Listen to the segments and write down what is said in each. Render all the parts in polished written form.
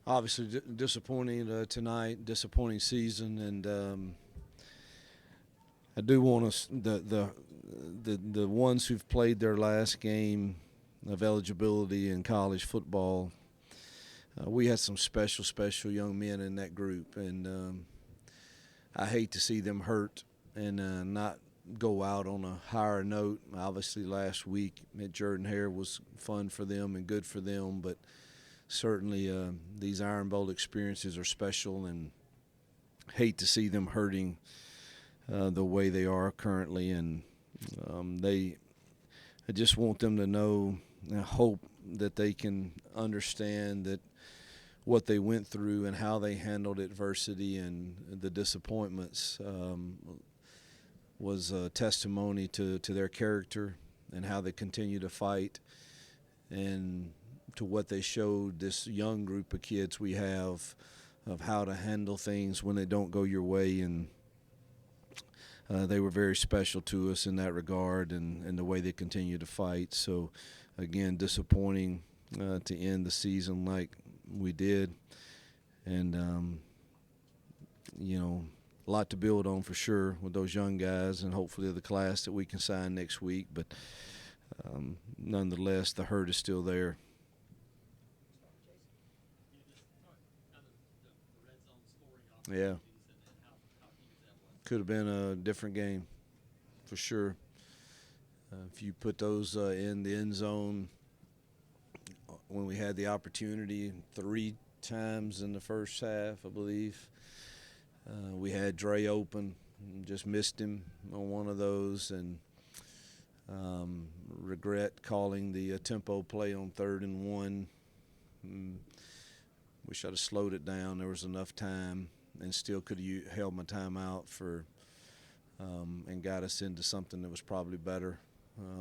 Obviously disappointing tonight, disappointing season, and I do want us the ones who've played their last game of eligibility in college football. We had some special young men in that group, and I hate to see them hurt and not go out on a higher note. Obviously, last week at Jordan-Hare was fun for them and good for them, but certainly these Iron Bowl experiences are special, and hate to see them hurting the way they are currently. And I just want them to know and hope that they can understand that what they went through and how they handled adversity and the disappointments was a testimony to their character and how they continue to fight, and to what they showed this young group of kids we have of how to handle things when they don't go your way. And they were very special to us in that regard, and the way they continue to fight. So, again, disappointing to end the season like we did. And, a lot to build on for sure with those young guys, and hopefully the class that we can sign next week. But nonetheless, the hurt is still there. Yeah. Could have been a different game for sure. If you put those in the end zone when we had the opportunity 3 times in the first half, I believe. We had Dre open, just missed him on one of those, and regret calling the tempo play on 3rd and 1. Wish I'd have slowed it down. There was enough time, and still could have held my timeout and got us into something that was probably better,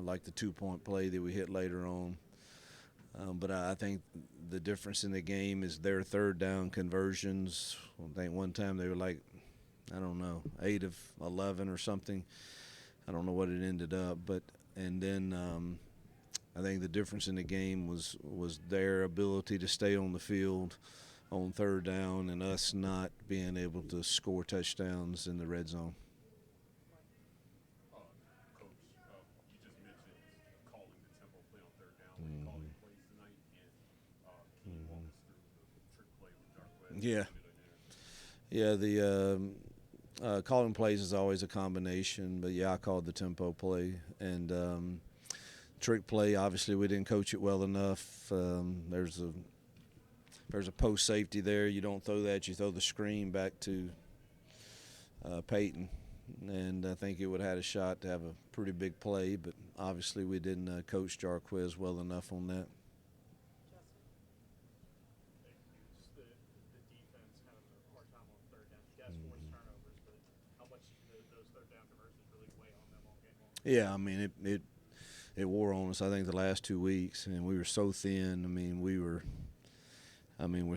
like the 2-point play that we hit later on. But I think the difference in the game is their 3rd down conversions. I think one time they were like, 8 of 11 or something. I don't know what it ended up, and then I think the difference in the game was their ability to stay on the field on 3rd down, and us not being able to score touchdowns in the red zone. Yeah. Yeah, the calling plays is always a combination, but yeah, I called the tempo play. And trick play, obviously we didn't coach it well enough. There's a post safety there. You don't throw that, you throw the screen back to Peyton. And I think it would have had a shot to have a pretty big play, but obviously we didn't coach Jarquez well enough on that. Yeah, I mean it wore on us. I think the last 2 weeks, and we were so thin. We're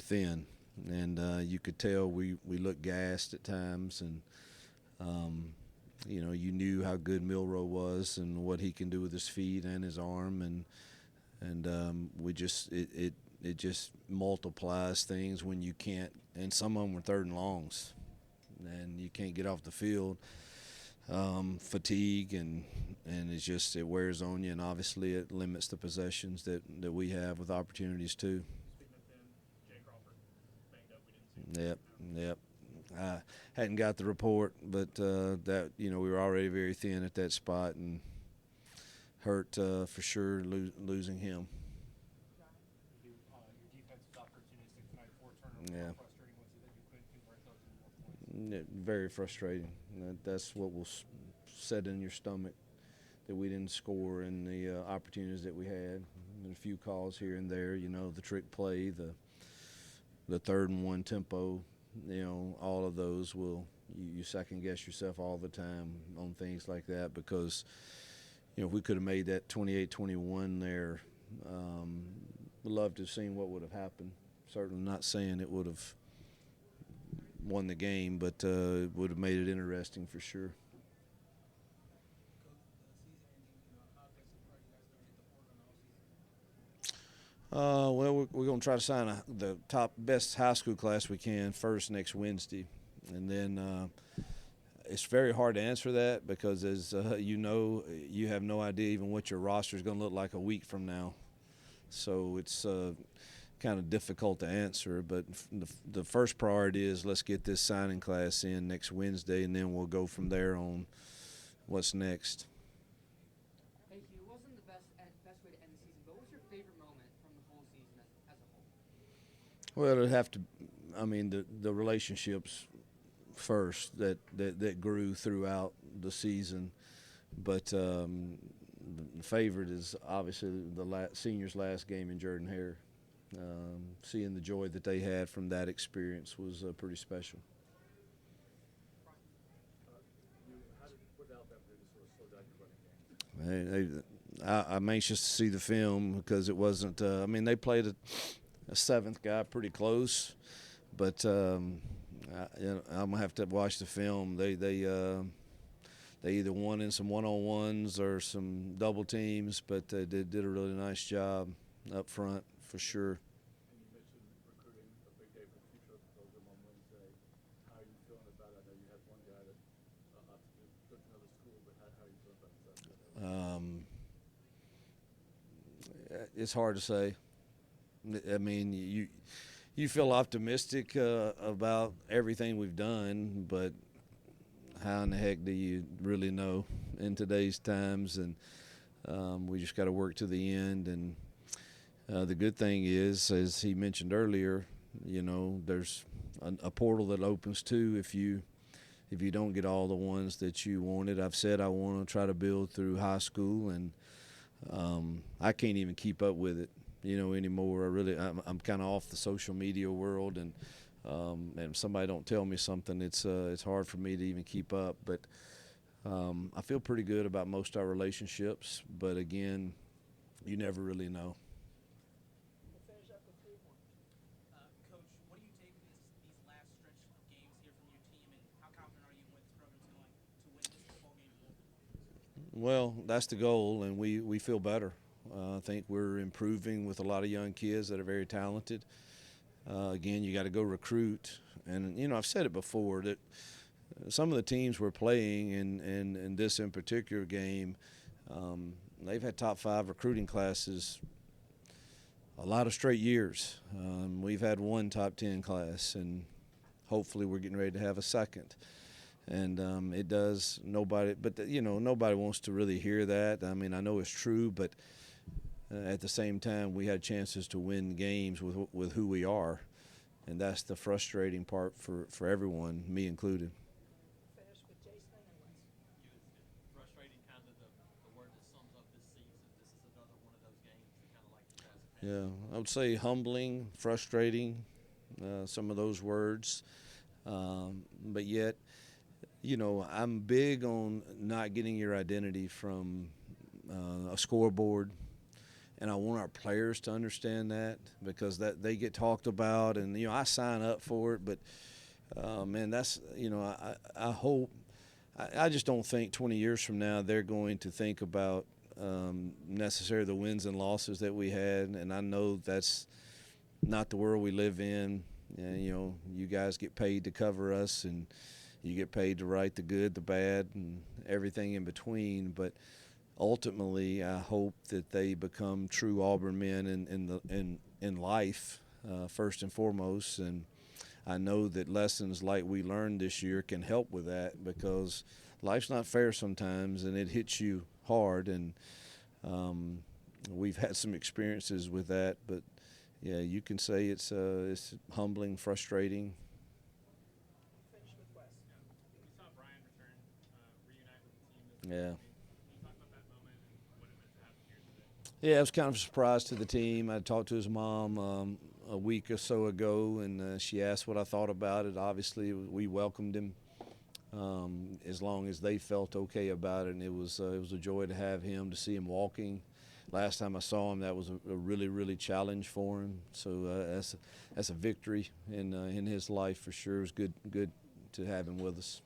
thin, and you could tell we looked gassed at times, and you knew how good Milroe was and what he can do with his feet and his arm, and we just it just multiplies things when you can't. And some of them were 3rd and longs, and you can't get off the field. Fatigue and it wears on you, and obviously it limits the possessions that we have with opportunities too. Yep. I hadn't got the report, but that we were already very thin at that spot, and hurt for sure losing him. Yeah. Yeah, very frustrating. That's what will set in your stomach, that we didn't score in the opportunities that we had. And a few calls here and there, the trick play, the 3rd and 1 tempo, all of those you second guess yourself all the time on things like that, because if we could have made that 28-21 there, we'd love to have seen what would have happened. Certainly not saying it would have won the game, but it would have made it interesting for sure. Well, we're going to try to sign the top best high school class we can first next Wednesday, and then it's very hard to answer that because, as you have no idea even what your roster is going to look like a week from now. So it's kind of difficult to answer. But the first priority is let's get this signing class in next Wednesday, and then we'll go from there on what's next. Hey, Hugh, it wasn't the best way to end the season, but what was your favorite moment from the whole season as a whole? Well, it'd have to, I mean, the relationships first that grew throughout the season. But the favorite is obviously the seniors' last game in Jordan-Hare. Seeing the joy that they had from that experience was pretty special. I'm anxious to see the film because it wasn't. I mean, they played a seventh guy pretty close, but I'm gonna have to watch the film. They either won in some one-on-ones or some double teams, but they did a really nice job up front for sure. And you mentioned recruiting, a big day for the future of the program on Wednesday. How are you feeling about it? I know you had one guy that opted to go to another school, but how are you feeling about that? It's hard to say. I mean, you feel optimistic about everything we've done, but how in the heck do you really know in today's times? And we just got to work to the end. And the good thing is, as he mentioned earlier, there's a portal that opens too if you don't get all the ones that you wanted. I've said I want to try to build through high school, and I can't even keep up with it, anymore. I'm kind of off the social media world, and if somebody don't tell me something, it's hard for me to even keep up. But I feel pretty good about most of our relationships. But again, you never really know. We'll finish up with 3 points. Coach, what do you take these last stretch of games here from your team, and how confident are you in what this program's going to win this football game? Well, that's the goal, and we feel better. I think we're improving with a lot of young kids that are very talented. Again, you got to go recruit. And, I've said it before that some of the teams we're playing in this in particular game, they've had top 5 recruiting classes a lot of straight years. We've had one top 10 class, and hopefully we're getting ready to have a second. And nobody wants to really hear that. I mean, I know it's true, but at the same time, we had chances to win games with who we are, and that's the frustrating part for everyone, me included. We'll finish with Jason and then Wes. Frustrating, kind of the word that sums up this season. This is another one of those games that kind of like you guys have had. Yeah, I would say humbling, frustrating, some of those words, but yet, I'm big on not getting your identity from a scoreboard. And I want our players to understand that because that they get talked about, and I sign up for it. But man, that's I hope I just don't think 20 years from now they're going to think about necessarily the wins and losses that we had. And I know that's not the world we live in. And, you guys get paid to cover us, and you get paid to write the good, the bad, and everything in between. But ultimately, I hope that they become true Auburn men in life, first and foremost. And I know that lessons like we learned this year can help with that because life's not fair sometimes, and it hits you hard. And we've had some experiences with that. But, yeah, you can say it's humbling, frustrating. We'll finish with Wes. We saw Brian reunite with the team this Yeah. week. Can you talk about that moment and what it meant to have him here today? Yeah, it was kind of a surprise to the team. I talked to his mom a week or so ago, and she asked what I thought about it. Obviously, we welcomed him as long as they felt okay about it, and it was a joy to have him, to see him walking. Last time I saw him, that was a really, really challenge for him. So that's a victory in his life for sure. It was good to have him with us.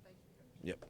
Thank you. Yep.